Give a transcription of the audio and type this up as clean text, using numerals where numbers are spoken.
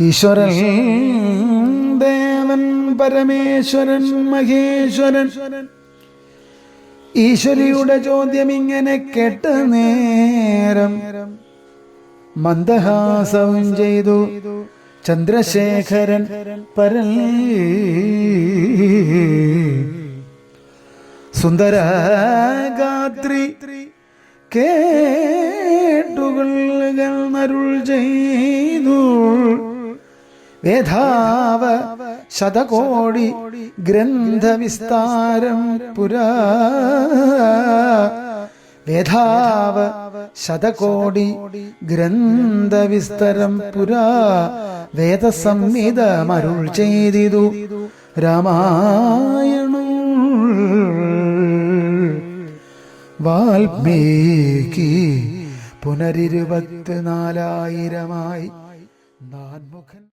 ഈശ്വരൻ ദേവൻ പരമേശ്വരൻ മഹേശ്വരൻ. ഈശ്വരിയുടെ ചോദ്യം ഇങ്ങനെ കേട്ട നേരം മന്ദഹാസവും ചെയ്തു ചന്ദ്രശേഖരൻ പരൽ. സുന്ദരഗാത്രി കേട്ടുകൊള്ളുകൾ അരുൾ ചെയ്തു. വേധാവ ശതകോടി ഗ്രന്ഥവിസ്താരം പുരാ. വേധാവ ശതകോടി ഗ്രന്ഥവിസ്തരം പുരാ. വേദസംഹിതമരുൾ ചെയ്തിതു രാമായണം. വാൽമീകി പുനരിരുപത്തിനാലായിരമായി നാൻമുഖൻ.